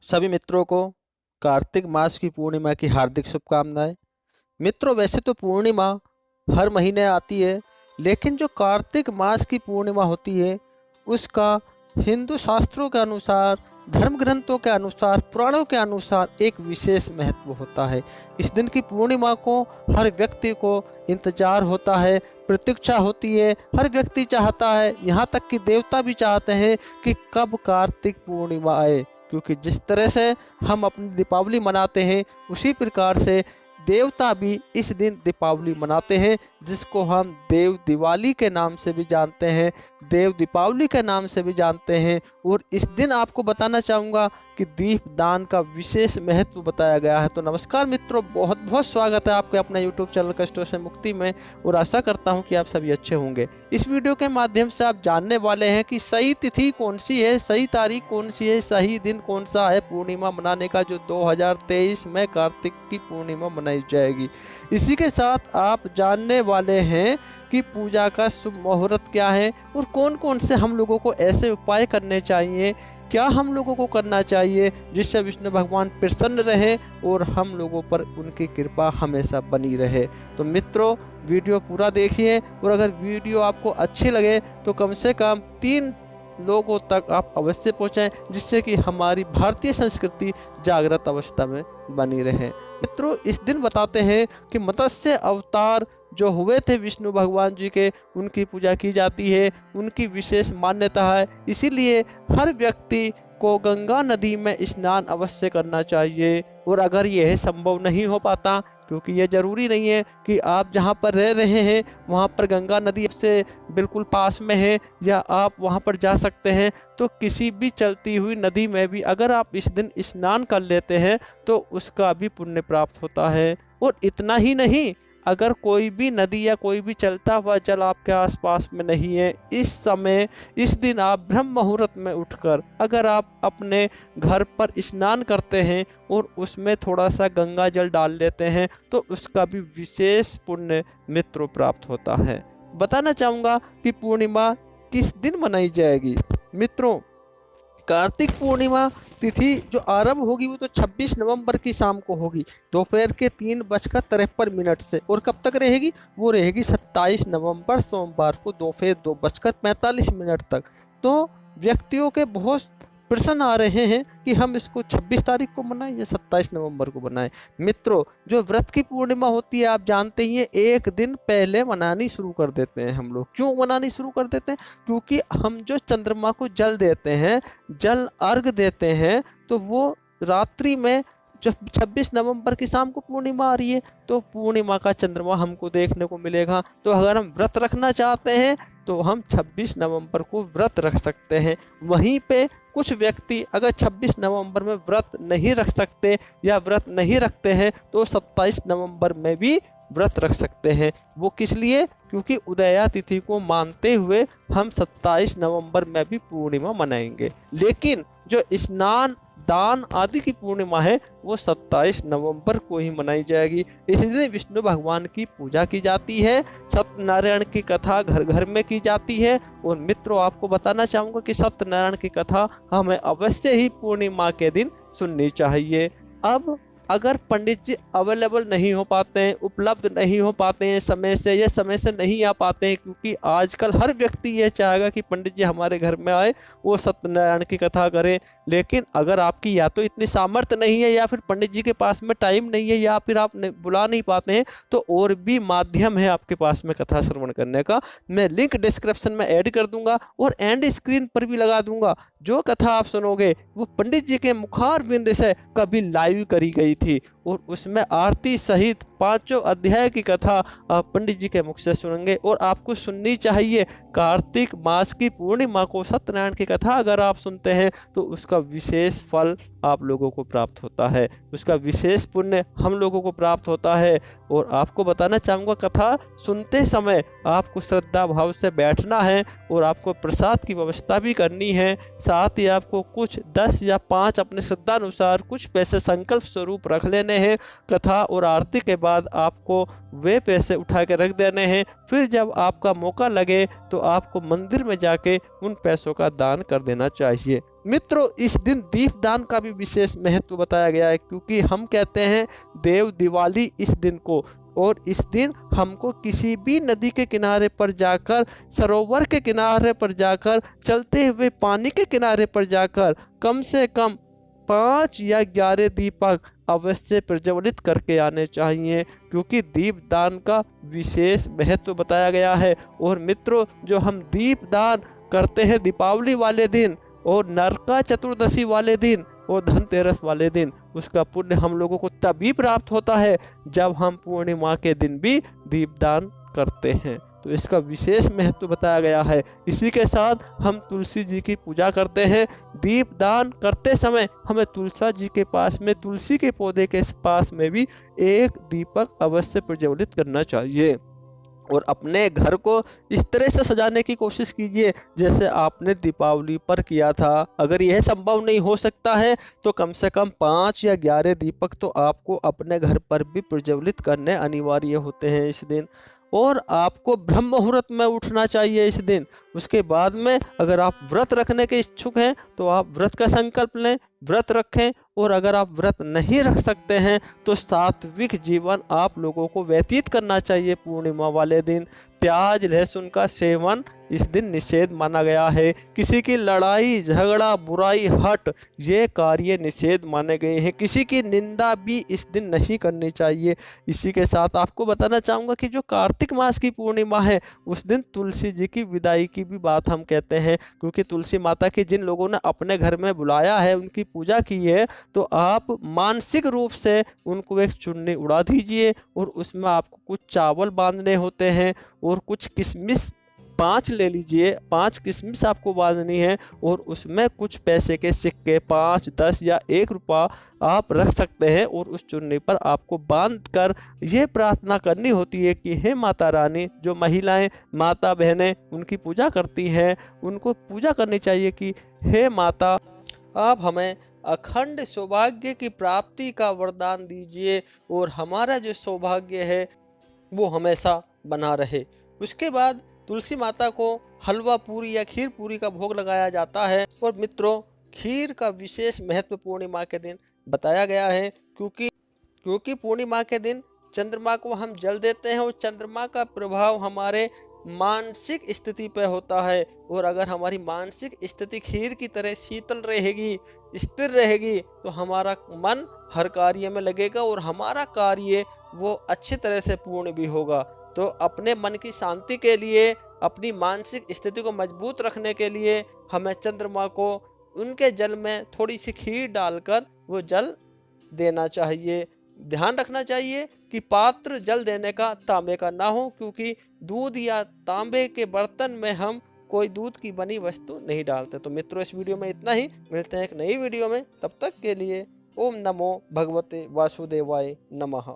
सभी मित्रों को कार्तिक मास की पूर्णिमा की हार्दिक शुभकामनाएं। मित्रों, वैसे तो पूर्णिमा हर महीने आती है, लेकिन जो कार्तिक मास की पूर्णिमा होती है उसका हिंदू शास्त्रों के अनुसार, धर्म ग्रंथों के अनुसार, पुराणों के अनुसार एक विशेष महत्व होता है। इस दिन की पूर्णिमा को हर व्यक्ति को इंतजार होता है, प्रतीक्षा होती है। हर व्यक्ति चाहता है, यहाँ तक कि देवता भी चाहते हैं कि कब कार्तिक पूर्णिमा आए, क्योंकि जिस तरह से हम अपनी दीपावली मनाते हैं उसी प्रकार से देवता भी इस दिन दीपावली मनाते हैं, जिसको हम देव दिवाली के नाम से भी जानते हैं, देव दीपावली के नाम से भी जानते हैं। और इस दिन आपको बताना चाहूँगा कि दीप दान का विशेष महत्व बताया गया है। तो नमस्कार मित्रों, बहुत बहुत स्वागत है आपके अपने यूट्यूब चैनल कष्टों से मुक्ति में, और आशा करता हूं कि आप सभी अच्छे होंगे। इस वीडियो के माध्यम से आप जानने वाले हैं कि सही तिथि कौन सी है, सही तारीख कौन सी है, सही दिन कौन सा है पूर्णिमा मनाने का, जो 2023 में कार्तिक की पूर्णिमा मनाई जाएगी। इसी के साथ आप जानने वाले हैं कि पूजा का शुभ मुहूर्त क्या है और कौन कौन से हम लोगों को ऐसे उपाय करने चाहिए, क्या हम लोगों को करना चाहिए जिससे विष्णु भगवान प्रसन्न रहे और हम लोगों पर उनकी कृपा हमेशा बनी रहे। तो मित्रों, वीडियो पूरा देखिए, और अगर वीडियो आपको अच्छी लगे तो कम से कम 3 लोगों तक आप अवश्य पहुंचाएं, जिससे कि हमारी भारतीय संस्कृति जागृत अवस्था में बनी रहे। मित्रों, इस दिन बताते हैं कि मत्स्य अवतार जो हुए थे विष्णु भगवान जी के, उनकी पूजा की जाती है, उनकी विशेष मान्यता है। इसीलिए हर व्यक्ति को गंगा नदी में स्नान अवश्य करना चाहिए। और अगर यह संभव नहीं हो पाता, क्योंकि यह जरूरी नहीं है कि आप जहां पर रह रहे हैं वहां पर गंगा नदी से बिल्कुल पास में है या आप वहां पर जा सकते हैं, तो किसी भी चलती हुई नदी में भी अगर आप इस दिन स्नान कर लेते हैं तो उसका भी पुण्य प्राप्त होता है। और इतना ही नहीं, अगर कोई भी नदी या कोई भी चलता हुआ जल आपके आसपास में नहीं है, इस दिन आप ब्रह्म मुहूर्त में उठकर अगर आप अपने घर पर स्नान करते हैं और उसमें थोड़ा सा गंगा जल डाल लेते हैं तो उसका भी विशेष पुण्य मित्रों प्राप्त होता है। बताना चाहूँगा कि पूर्णिमा किस दिन मनाई जाएगी। मित्रों, कार्तिक पूर्णिमा तिथि जो आरंभ होगी वो तो 26 नवंबर की शाम को होगी, दोपहर के 3:53 से। और कब तक रहेगी? वो रहेगी 27 नवंबर सोमवार को दोपहर 2:45 तक। तो व्यक्तियों के बहुत प्रश्न आ रहे हैं कि हम इसको 26 तारीख को मनाएं या 27 नवंबर को मनाएं। मित्रों, जो व्रत की पूर्णिमा होती है आप जानते ही हैं, एक दिन पहले मनानी शुरू कर देते हैं हम लोग। क्यों मनानी शुरू कर देते हैं? क्योंकि हम जो चंद्रमा को जल देते हैं, जल अर्घ देते हैं, तो वो रात्रि में जब 26 नवंबर की शाम को पूर्णिमा आ रही है तो पूर्णिमा का चंद्रमा हमको देखने को मिलेगा। तो अगर हम व्रत रखना चाहते हैं तो हम 26 नवंबर को व्रत रख सकते हैं। वहीं पे कुछ व्यक्ति अगर 26 नवंबर में व्रत नहीं रख सकते या व्रत नहीं रखते हैं तो 27 नवंबर में भी व्रत रख सकते हैं। वो किस लिए? क्योंकि उदया तिथि को मानते हुए हम 27 नवंबर में भी पूर्णिमा मनाएंगे। लेकिन जो स्नान दान आदि की पूर्णिमा है वो 27 नवंबर को ही मनाई जाएगी। इस दिन विष्णु भगवान की पूजा की जाती है, सत्यनारायण की कथा घर घर में की जाती है। और मित्रों, आपको बताना चाहूँगा कि सत्यनारायण की कथा हमें अवश्य ही पूर्णिमा के दिन सुननी चाहिए। अब अगर पंडित जी अवेलेबल नहीं हो पाते हैं, उपलब्ध नहीं हो पाते हैं समय से, या समय से नहीं आ पाते हैं, क्योंकि आजकल हर व्यक्ति ये चाहेगा कि पंडित जी हमारे घर में आए, वो सत्यनारायण की कथा करें। लेकिन अगर आपकी या तो इतनी सामर्थ्य नहीं है, या फिर पंडित जी के पास में टाइम नहीं है, या फिर आप बुला नहीं पाते हैं, तो और भी माध्यम है आपके पास में कथा श्रवण करने का। मैं लिंक डिस्क्रिप्शन में ऐड कर दूंगा और एंड स्क्रीन पर भी लगा दूंगा। जो कथा आप सुनोगे वो पंडित जी के मुखार बिंद से कभी लाइव करी गई थी, और उसमें आरती सहित 5 अध्याय की कथा आप पंडित जी के मुख से सुनेंगे। और आपको सुननी चाहिए। कार्तिक मास की पूर्णिमा को सत्यनारायण की कथा अगर आप सुनते हैं तो उसका विशेष फल आप लोगों को प्राप्त होता है, उसका विशेष पुण्य हम लोगों को प्राप्त होता है। और आपको बताना चाहूँगा, कथा सुनते समय आपको श्रद्धा भाव से बैठना है और आपको प्रसाद की व्यवस्था भी करनी है। साथ ही आपको कुछ 10 या 5 अपने श्रद्धा अनुसार कुछ पैसे संकल्प स्वरूप रख लेने हैं। कथा और आरती के बाद आपको वे पैसे उठा के रख देने हैं। फिर जब आपका मौका लगे तो आपको मंदिर में जाके उन पैसों का दान कर देना चाहिए। मित्रों, इस दिन दीपदान का भी विशेष महत्व बताया गया है, क्योंकि हम कहते हैं देव दिवाली इस दिन को, और इस दिन हमको किसी भी नदी के किनारे पर जाकर, सरोवर के किनारे पर जाकर, चलते हुए पानी के किनारे पर जाकर कम से कम 5 या 11 दीपक अवश्य प्रज्वलित करके आने चाहिए, क्योंकि दीपदान का विशेष महत्व बताया गया है। और मित्रों, जो हम दीपदान करते हैं दीपावली वाले दिन और नरका चतुर्दशी वाले दिन और धनतेरस वाले दिन, उसका पुण्य हम लोगों को तभी प्राप्त होता है जब हम पूर्णिमा के दिन भी दीपदान करते हैं। तो इसका विशेष महत्व बताया गया है। इसी के साथ हम तुलसी जी की पूजा करते हैं। दीपदान करते समय हमें तुलसा जी के पास में, तुलसी के पौधे के पास में भी एक दीपक अवश्य प्रज्वलित करना चाहिए। और अपने घर को इस तरह से सजाने की कोशिश कीजिए जैसे आपने दीपावली पर किया था। अगर यह संभव नहीं हो सकता है तो कम से कम 5 या 11 दीपक तो आपको अपने घर पर भी प्रज्वलित करने अनिवार्य होते हैं इस दिन। और आपको ब्रह्म मुहूर्त में उठना चाहिए इस दिन। उसके बाद में अगर आप व्रत रखने के इच्छुक हैं तो आप व्रत का संकल्प लें, व्रत रखें। और अगर आप व्रत नहीं रख सकते हैं तो सात्विक जीवन आप लोगों को व्यतीत करना चाहिए। पूर्णिमा वाले दिन प्याज लहसुन का सेवन इस दिन निषेध माना गया है। किसी की लड़ाई झगड़ा बुराई हट ये कार्य निषेध माने गए हैं। किसी की निंदा भी इस दिन नहीं करनी चाहिए। इसी के साथ आपको बताना चाहूँगा कि जो कार्तिक मास की पूर्णिमा है उस दिन तुलसी जी की विदाई की भी बात हम कहते हैं, क्योंकि तुलसी माता की जिन लोगों ने अपने घर में बुलाया है, उनकी पूजा की है, तो आप मानसिक रूप से उनको एक चुन्नी उड़ा दीजिए और उसमें आपको कुछ चावल बांधने होते हैं और कुछ किशमिश 5 ले लीजिए। 5 किशमिश आपको बांधनी है और उसमें कुछ पैसे के सिक्के 5, 10 या 1 रुपया आप रख सकते हैं और उस चुन्नी पर आपको बांध कर ये प्रार्थना करनी होती है कि हे माता रानी, जो महिलाएं माता बहनें उनकी पूजा करती हैं, उनको पूजा करनी चाहिए कि हे माता, आप हमें अखंड सौभाग्य की प्राप्ति का वरदान दीजिए और हमारा जो सौभाग्य है वो हमेशा बना रहे। उसके बाद तुलसी माता को हलवा पूरी या खीर पूरी का भोग लगाया जाता है। और मित्रों, खीर का विशेष महत्व पूर्णिमा के दिन बताया गया है, क्योंकि पूर्णिमा के दिन चंद्रमा को हम जल देते हैं और चंद्रमा का प्रभाव हमारे मानसिक स्थिति पर होता है। और अगर हमारी मानसिक स्थिति खीर की तरह शीतल रहेगी, स्थिर रहेगी, तो हमारा मन हर कार्य में लगेगा और हमारा कार्य वो अच्छी तरह से पूर्ण भी होगा। तो अपने मन की शांति के लिए, अपनी मानसिक स्थिति को मजबूत रखने के लिए हमें चंद्रमा को उनके जल में थोड़ी सी खीर डालकर वो जल देना चाहिए। ध्यान रखना चाहिए कि पात्र जल देने का तांबे का ना हो, क्योंकि दूध या तांबे के बर्तन में हम कोई दूध की बनी वस्तु नहीं डालते। तो मित्रों, इस वीडियो में इतना ही। मिलते हैं एक नई वीडियो में, तब तक के लिए ओम नमो भगवते वासुदेवाय नमः।